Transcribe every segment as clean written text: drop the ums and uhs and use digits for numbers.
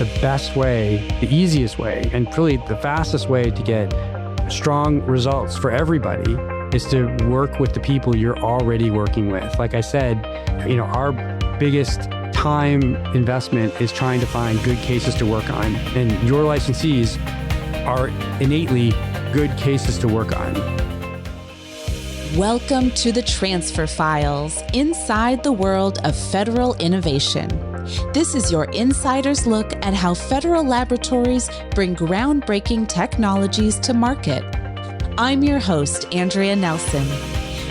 the best way, the easiest way, and really the fastest way to get strong results for everybody is to work with the people you're already working with. Like I said, our biggest time investment is trying to find good cases to work on. And your licensees are innately good cases to work on. Welcome to the Transfer Files, inside the world of federal innovation. This is your insider's look at how federal laboratories bring groundbreaking technologies to market. I'm your host, Andrea Nelson.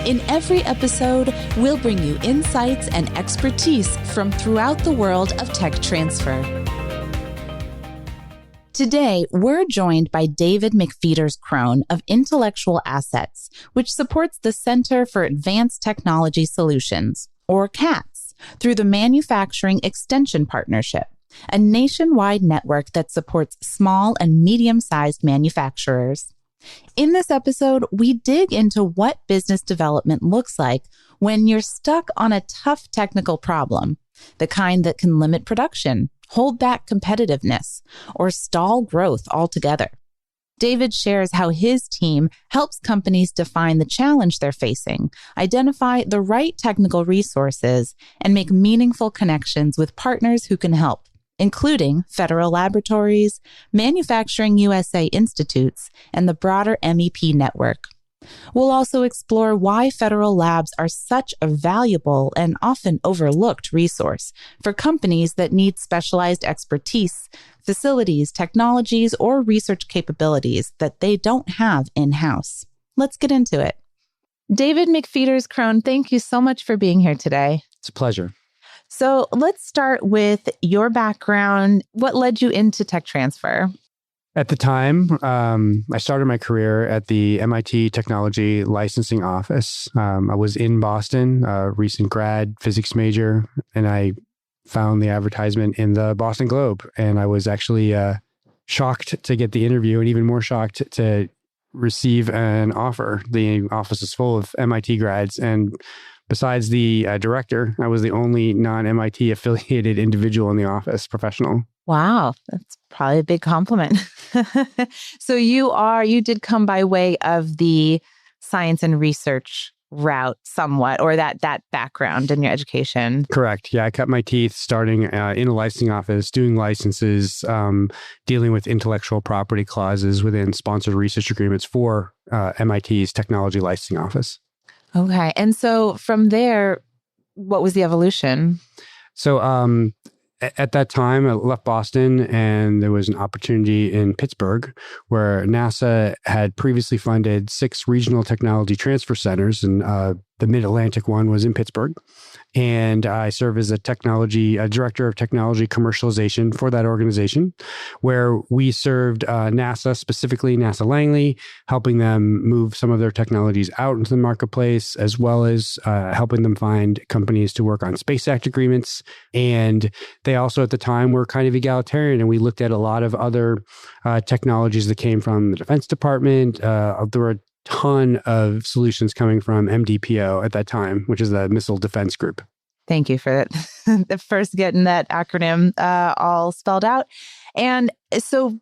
In every episode, we'll bring you insights and expertise from throughout the world of tech transfer. Today, we're joined by David McFeeters-Krone of Intellectual Assets, which supports the Center for Advanced Technology Solutions, or CATS, through the Manufacturing Extension Partnership, a nationwide network that supports small and medium-sized manufacturers. In this episode, we dig into what business development looks like when you're stuck on a tough technical problem, the kind that can limit production, hold back competitiveness, or stall growth altogether. David shares how his team helps companies define the challenge they're facing, identify the right technical resources, and make meaningful connections with partners who can help, including federal laboratories, Manufacturing USA institutes, and the broader MEP network. We'll also explore why federal labs are such a valuable and often overlooked resource for companies that need specialized expertise, facilities, technologies, or research capabilities that they don't have in-house. Let's get into it. David McFeeters-Krone, thank you so much for being here today. It's a pleasure. So let's start with your background. What led you into tech transfer? At the time, I started my career at the MIT Technology Licensing Office. I was in Boston, a recent grad physics major, and I found the advertisement in the Boston Globe. And I was actually shocked to get the interview and even more shocked to receive an offer. The office is full of MIT grads, and besides the director, I was the only non-MIT affiliated individual in the office, professional. Wow, that's probably a big compliment. So you did come by way of the science and research route somewhat, or that background in your education. Correct. Yeah, I cut my teeth starting in a licensing office, doing licenses, dealing with intellectual property clauses within sponsored research agreements for MIT's technology licensing office. Okay. And so from there, what was the evolution? So at that time, I left Boston and there was an opportunity in Pittsburgh where NASA had previously funded 6 regional technology transfer centers, and the Mid-Atlantic one was in Pittsburgh. And I serve as a director of technology commercialization for that organization, where we served NASA, specifically NASA Langley, helping them move some of their technologies out into the marketplace, as well as helping them find companies to work on Space Act agreements. And they also, at the time, were kind of egalitarian, and we looked at a lot of other technologies that came from the Defense Department. There were ton of solutions coming from MDPO at that time, which is the Missile Defense Group. Thank you for that. The first getting that acronym all spelled out. And so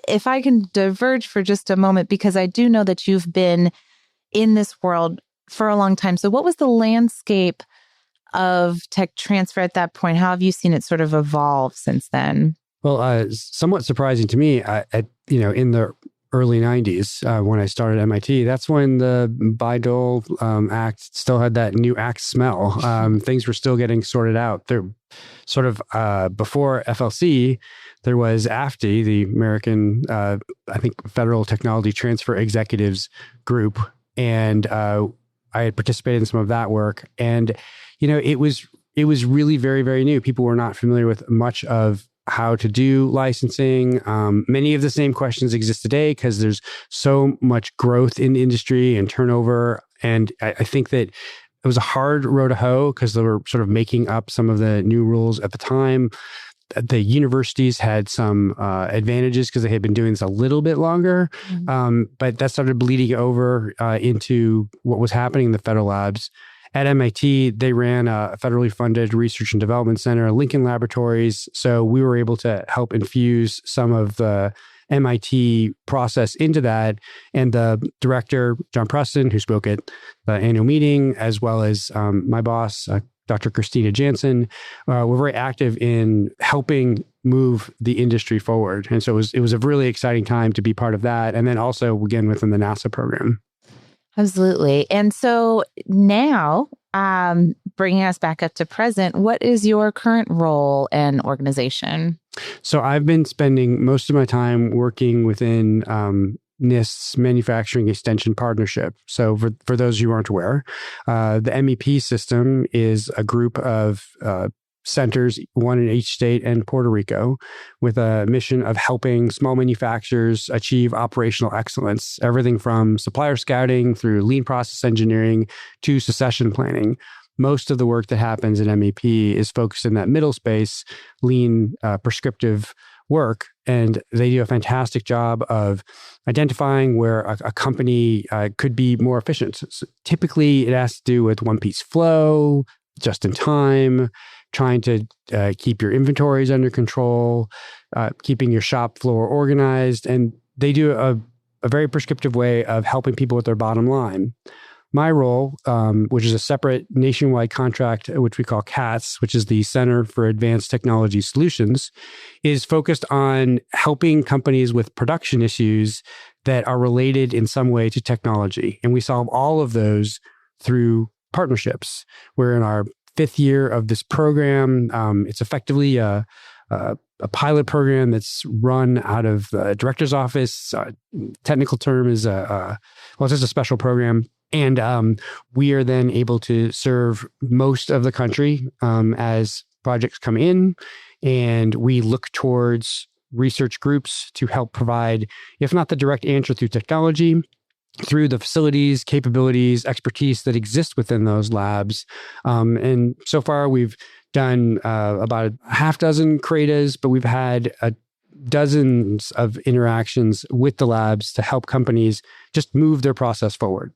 if I can diverge for just a moment, because I do know that you've been in this world for a long time. So what was the landscape of tech transfer at that point? How have you seen it sort of evolve since then? Well, somewhat surprising to me, in the early 90s, when I started at MIT, that's when the Bayh-Dole Act still had that new act smell. Things were still getting sorted out. There, sort of before FLC, there was AFTE, the American, Federal Technology Transfer Executives Group, and I had participated in some of that work. And it was really very, very new. People were not familiar with much of how to do licensing. Many of the same questions exist today because there's so much growth in the industry and turnover. And I think that it was a hard row to hoe because they were sort of making up some of the new rules at the time. The universities had some advantages because they had been doing this a little bit longer. But that started bleeding over into what was happening in the federal labs. At MIT, they ran a federally funded research and development center, Lincoln Laboratories. So we were able to help infuse some of the MIT process into that. And the director, John Preston, who spoke at the annual meeting, as well as my boss, Dr. Christina Jansen, were very active in helping move the industry forward. And so it was a really exciting time to be part of that. And then also, again, within the NASA program. Absolutely. And so now, bringing us back up to present, what is your current role and organization? So I've been spending most of my time working within NIST's Manufacturing Extension Partnership. So for those who aren't aware, the MEP system is a group of centers, one in each state and Puerto Rico, with a mission of helping small manufacturers achieve operational excellence, everything from supplier scouting through lean process engineering to succession planning. Most of the work that happens in MEP is focused in that middle space, lean prescriptive work. And they do a fantastic job of identifying where a company could be more efficient. So typically, it has to do with one-piece flow, just in time, trying to keep your inventories under control, keeping your shop floor organized. And they do a very prescriptive way of helping people with their bottom line. My role, which is a separate nationwide contract, which we call CATS, which is the Center for Advanced Technology Solutions, is focused on helping companies with production issues that are related in some way to technology. And we solve all of those through partnerships. We're in our 5th year of this program. It's effectively a pilot program that's run out of the director's office. Technical term is it's just a special program. And we are then able to serve most of the country as projects come in. And we look towards research groups to help provide, if not the direct answer through technology, through the facilities, capabilities, expertise that exist within those labs. And so far, we've done about a half dozen CRADAs, but we've had dozens of interactions with the labs to help companies just move their process forward.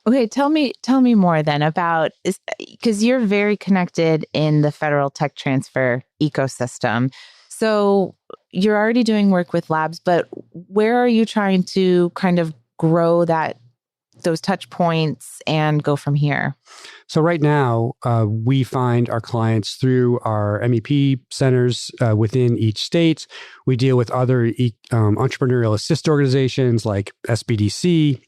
Okay, tell me more then about, because you're very connected in the federal tech transfer ecosystem. So you're already doing work with labs, but where are you trying to kind of grow those touch points and go from here? So right now, we find our clients through our MEP centers within each state. We deal with other entrepreneurial assist organizations like SBDC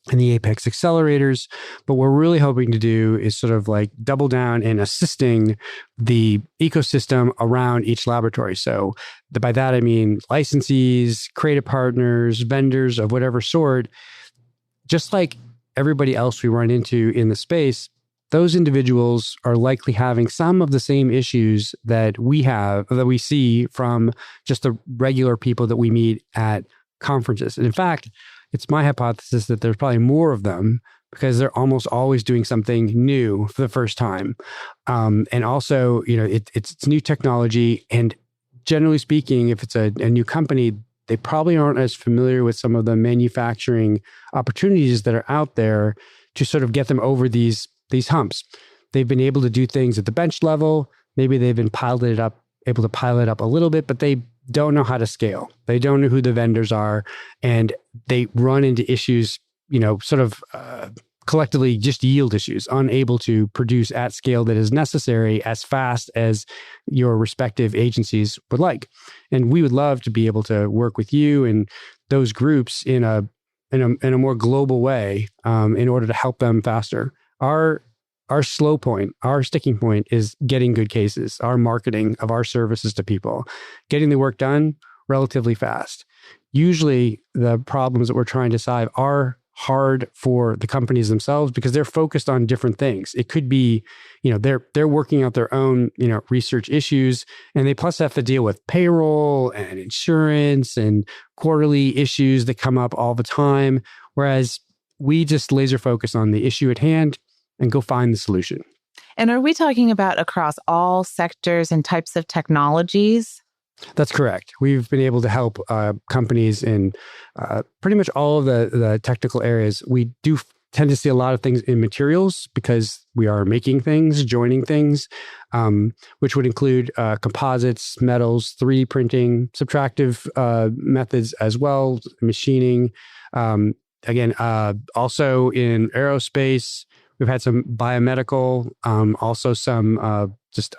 and the Apex Accelerators. But what we're really hoping to do is sort of like double down in assisting the ecosystem around each laboratory. So by that, I mean licensees, CRADA partners, vendors of whatever sort. Just like everybody else we run into in the space, those individuals are likely having some of the same issues that we see from just the regular people that we meet at conferences. And in fact, it's my hypothesis that there's probably more of them because they're almost always doing something new for the first time. And also, it's new technology. And generally speaking, if it's a new company, they probably aren't as familiar with some of the manufacturing opportunities that are out there to sort of get them over these humps. They've been able to do things at the bench level. Maybe they've been able to pilot up a little bit, but they don't know how to scale. They don't know who the vendors are, and they run into issues, sort of collectively just yield issues, unable to produce at scale that is necessary as fast as your respective agencies would like. And we would love to be able to work with you and those groups in a more global way in order to help them faster. Our slow point, our sticking point is getting good cases, our marketing of our services to people, getting the work done relatively fast. Usually the problems that we're trying to solve are hard for the companies themselves because they're focused on different things. It could be, they're working out their own, research issues, and they plus have to deal with payroll and insurance and quarterly issues that come up all the time. Whereas we just laser focus on the issue at hand and go find the solution. And are we talking about across all sectors and types of technologies? That's correct. We've been able to help companies in pretty much all of the technical areas. We do tend to see a lot of things in materials because we are making things, joining things, which would include composites, metals, 3D printing, subtractive methods as well, machining. Again, also in aerospace, we've had some biomedical, also some just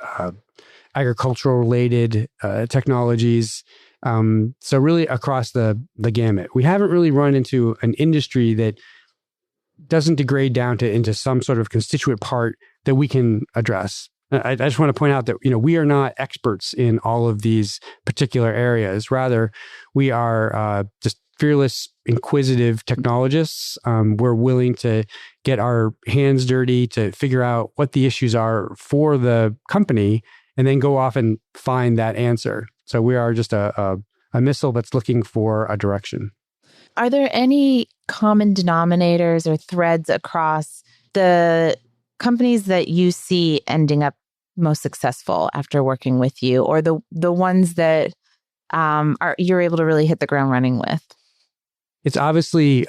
agricultural related technologies. So really across the gamut. We haven't really run into an industry that doesn't degrade down into some sort of constituent part that we can address. I just want to point out that, we are not experts in all of these particular areas. Rather, we are just fearless, inquisitive technologists. We're willing to get our hands dirty to figure out what the issues are for the company and then go off and find that answer. So we are just a missile that's looking for a direction. Are there any common denominators or threads across the companies that you see ending up most successful after working with you, or the ones that you're able to really hit the ground running with? It's obviously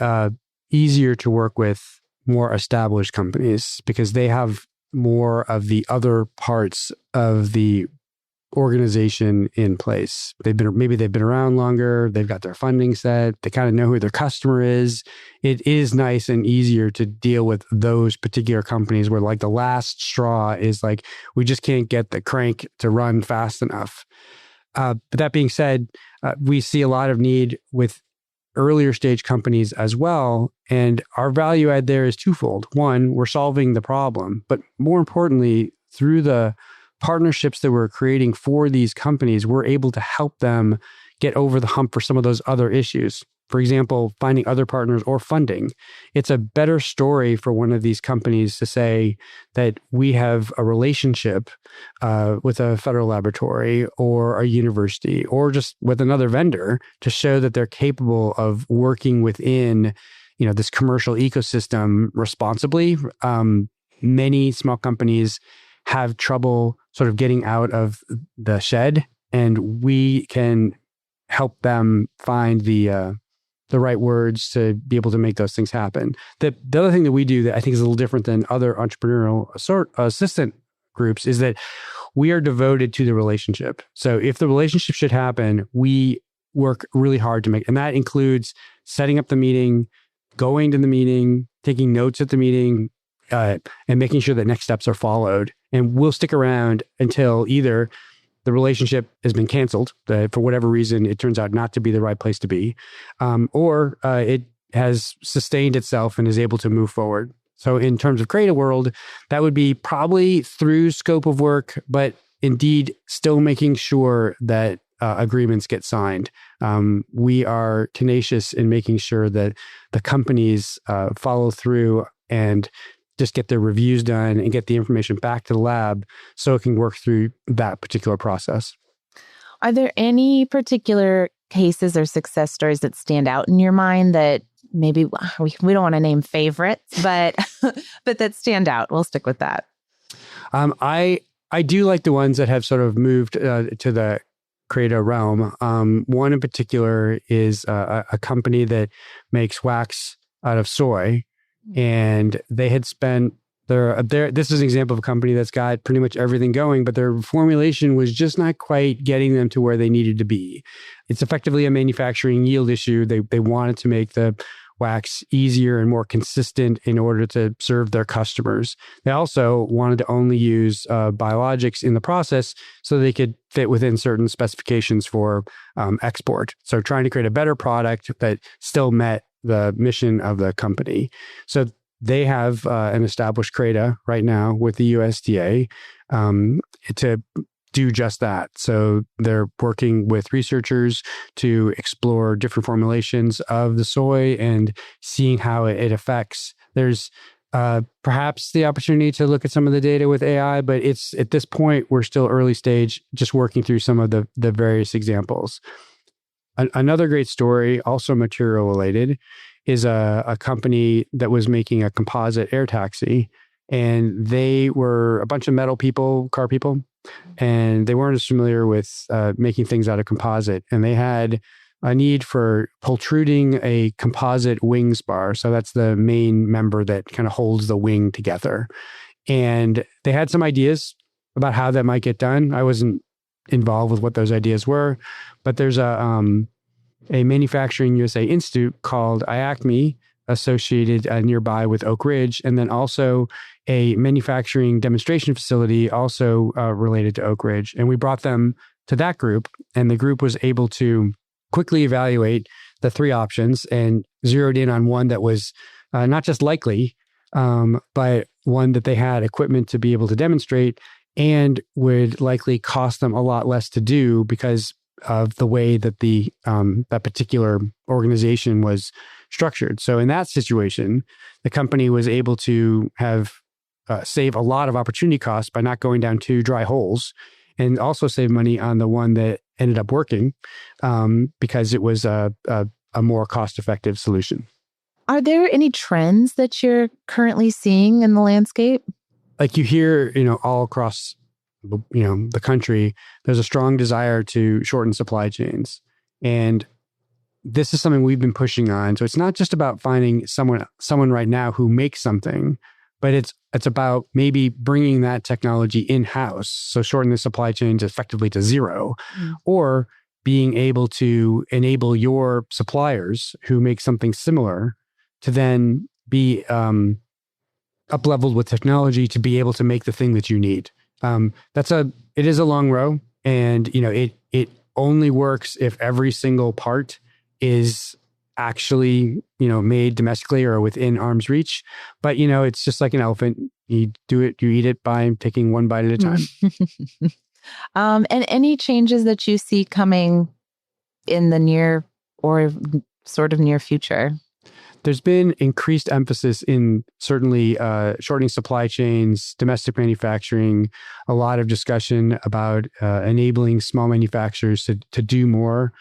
easier to work with more established companies because they have more of the other parts of the organization in place. Maybe they've been around longer. They've got their funding set. They kind of know who their customer is. It is nice and easier to deal with those particular companies where like the last straw is like, we just can't get the crank to run fast enough. But that being said, we see a lot of need with earlier stage companies as well. And our value add there is twofold. One, we're solving the problem, but more importantly, through the partnerships that we're creating for these companies, we're able to help them get over the hump for some of those other issues. For example, finding other partners or funding. It's a better story for one of these companies to say that we have a relationship with a federal laboratory or a university or just with another vendor to show that they're capable of working within, this commercial ecosystem responsibly. Many small companies have trouble sort of getting out of the shed, and we can help them find the right words to be able to make those things happen. The other thing that we do that I think is a little different than other entrepreneurial assistant groups is that we are devoted to the relationship. So if the relationship should happen, we work really hard to make, and that includes setting up the meeting, going to the meeting, taking notes at the meeting, and making sure that next steps are followed. And we'll stick around until either the relationship has been canceled, for whatever reason, it turns out not to be the right place to be, or it has sustained itself and is able to move forward. So in terms of CRADA world, that would be probably through scope of work, but indeed still making sure that agreements get signed. We are tenacious in making sure that the companies follow through and just get their reviews done and get the information back to the lab so it can work through that particular process. Are there any particular cases or success stories that stand out in your mind that maybe we don't want to name favorites, but that stand out? We'll stick with that. I do like the ones that have sort of moved to the CRADA realm. One in particular is a company that makes wax out of soy. And they had spent this is an example of a company that's got pretty much everything going, but their formulation was just not quite getting them to where they needed to be. It's effectively a manufacturing yield issue. They wanted to make the wax easier and more consistent in order to serve their customers. They also wanted to only use biologics in the process so they could fit within certain specifications for export. So trying to create a better product that still met the mission of the company. So they have an established CRADA right now with the USDA to do just that. So they're working with researchers to explore different formulations of the soy and seeing how it affects. There's perhaps the opportunity to look at some of the data with AI, but it's at this point, we're still early stage, just working through some of the various examples. Another great story, also material related, is a company that was making a composite air taxi. And they were a bunch of metal people, car people, and they weren't as familiar with making things out of composite. And they had a need for pultruding a composite wing spar. So that's the main member that kind of holds the wing together. And they had some ideas about how that might get done. I wasn't involved with what those ideas were, but there's a Manufacturing USA Institute called IACME, associated nearby with Oak Ridge, and then also a manufacturing demonstration facility also related to Oak Ridge. And we brought them to that group, and the group was able to quickly evaluate the three options and zeroed in on one that was not just likely, but one that they had equipment to be able to demonstrate and would likely cost them a lot less to do because of the way that the that particular organization was structured. So in that situation, the company was able to have save a lot of opportunity costs by not going down two dry holes, and also save money on the one that ended up working because it was a more cost-effective solution. Are there any trends that you're currently seeing in the landscape? Like you hear, all across, the country, there's a strong desire to shorten supply chains. And this is something we've been pushing on. So it's not just about finding someone right now who makes something, but it's about maybe bringing that technology in-house. So shorten the supply chains effectively to zero, or being able to enable your suppliers who make something similar to then be up-leveled with technology to be able to make the thing that you need. It is a long row, and it only works if every single part is actually made domestically or within arm's reach. But it's just like an elephant. You eat it by taking one bite at a time. And any changes that you see coming in the near or sort of near future? There's been increased emphasis in certainly shortening supply chains, domestic manufacturing, a lot of discussion about enabling small manufacturers to do more.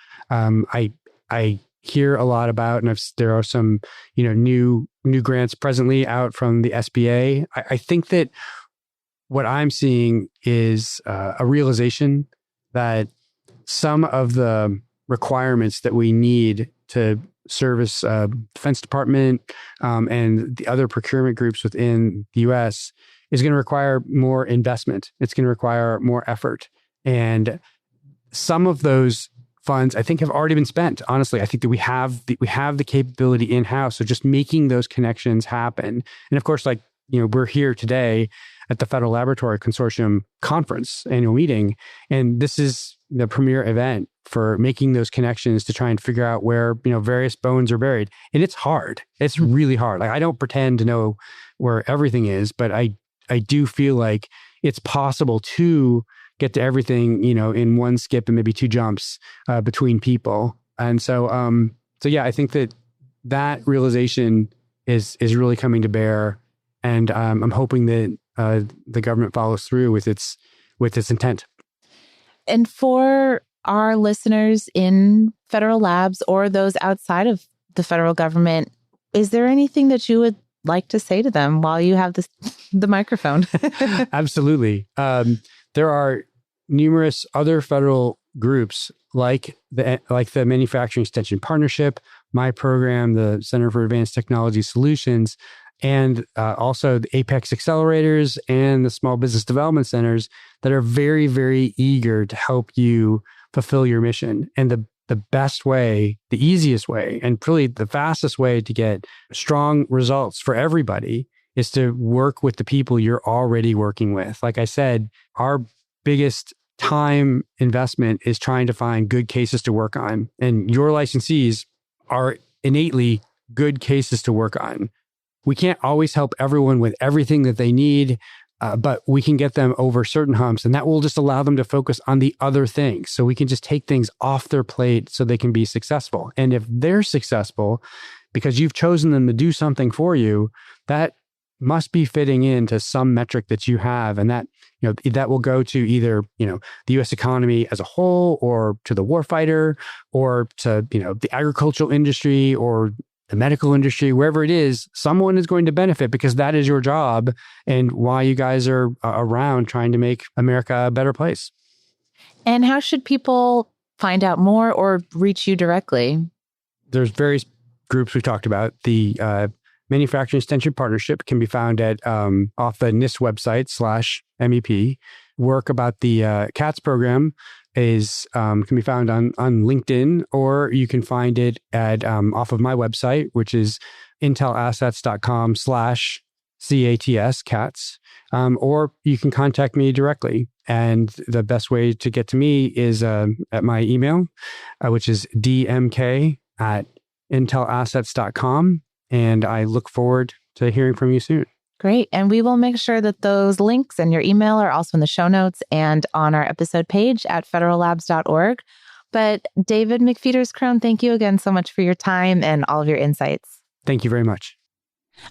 I hear a lot about, and there are some new grants presently out from the SBA. I think that what I'm seeing is a realization that some of the requirements that we need to service Defense Department and the other procurement groups within the U.S. is going to require more investment. It's going to require more effort. And some of those funds, I think, have already been spent. Honestly, I think that we have the capability in-house. So just making those connections happen. And of course, we're here today at the Federal Laboratory Consortium Conference annual meeting, and this is the premier event for making those connections to try and figure out where various bones are buried. And it's hard. It's really hard. I don't pretend to know where everything is, but I do feel like it's possible to get to everything in one skip and maybe two jumps between people. And so yeah, I think that realization is really coming to bear, and I'm hoping that the government follows through with its intent. And for our listeners in federal labs or those outside of the federal government, is there anything that you would like to say to them while you have the microphone? Absolutely. There are numerous other federal groups like the Manufacturing Extension Partnership, my program, the Center for Advanced Technology Solutions, and also the Apex Accelerators and the Small Business Development Centers that are very, very eager to help you fulfill your mission. And the best way, the easiest way, and really the fastest way to get strong results for everybody is to work with the people you're already working with. Like I said, our biggest time investment is trying to find good cases to work on. And your licensees are innately good cases to work on. We can't always help everyone with everything that they need, but we can get them over certain humps, and that will just allow them to focus on the other things. So we can just take things off their plate so they can be successful. And if they're successful because you've chosen them to do something for you, that must be fitting into some metric that you have. And that, that will go to either, the U.S. economy as a whole, or to the warfighter, or to, the agricultural industry, or the medical industry, wherever it is, someone is going to benefit because that is your job and why you guys are around trying to make America a better place. And how should people find out more or reach you directly? There's various groups we talked about. The Manufacturing Extension Partnership can be found at off the NIST website /MEP. Work about the CATS program can be found on LinkedIn, or you can find it at off of my website, which is intelassets.com/CATS, CATS, or you can contact me directly. And the best way to get to me is at my email, which is dmk@intelassets.com. And I look forward to hearing from you soon. Great. And we will make sure that those links and your email are also in the show notes and on our episode page at federallabs.org. But David McFeeters-Krone, thank you again so much for your time and all of your insights. Thank you very much.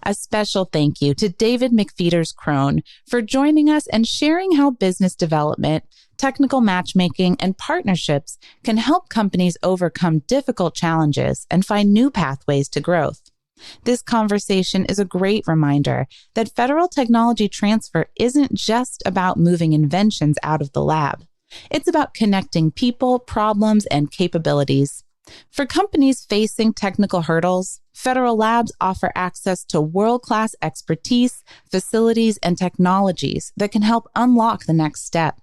A special thank you to David McFeeters-Krone for joining us and sharing how business development, technical matchmaking, and partnerships can help companies overcome difficult challenges and find new pathways to growth. This conversation is a great reminder that federal technology transfer isn't just about moving inventions out of the lab. It's about connecting people, problems, and capabilities. For companies facing technical hurdles, Federal Labs offer access to world-class expertise, facilities, and technologies that can help unlock the next step.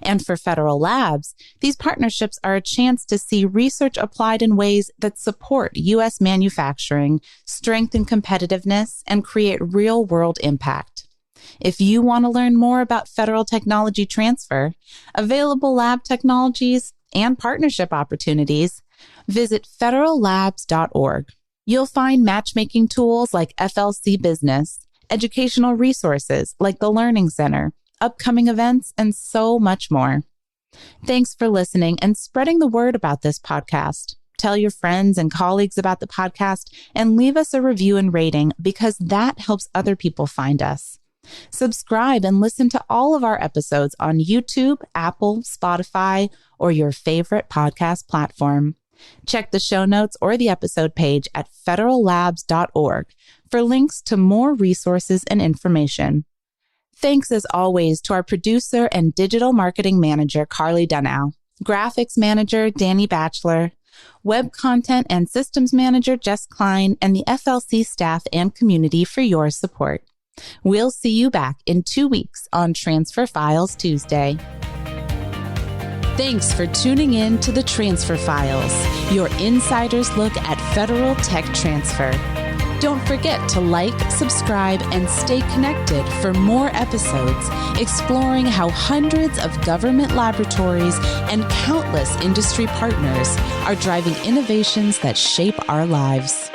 And for Federal Labs, these partnerships are a chance to see research applied in ways that support U.S. manufacturing, strengthen competitiveness, and create real-world impact. If you want to learn more about federal technology transfer, available lab technologies, and partnership opportunities, visit federallabs.org. You'll find matchmaking tools like FLC Business, educational resources like the Learning Center, upcoming events, and so much more. Thanks for listening and spreading the word about this podcast. Tell your friends and colleagues about the podcast and leave us a review and rating because that helps other people find us. Subscribe and listen to all of our episodes on YouTube, Apple, Spotify, or your favorite podcast platform. Check the show notes or the episode page at federallabs.org for links to more resources and information. Thanks as always to our producer and digital marketing manager, Carly Dunow, graphics manager, Danny Batchelor, web content and systems manager, Jess Klein, and the FLC staff and community for your support. We'll see you back in 2 weeks on Transfer Files Tuesday. Thanks for tuning in to the Transfer Files, your insider's look at federal tech transfer. Don't forget to like, subscribe, and stay connected for more episodes exploring how hundreds of government laboratories and countless industry partners are driving innovations that shape our lives.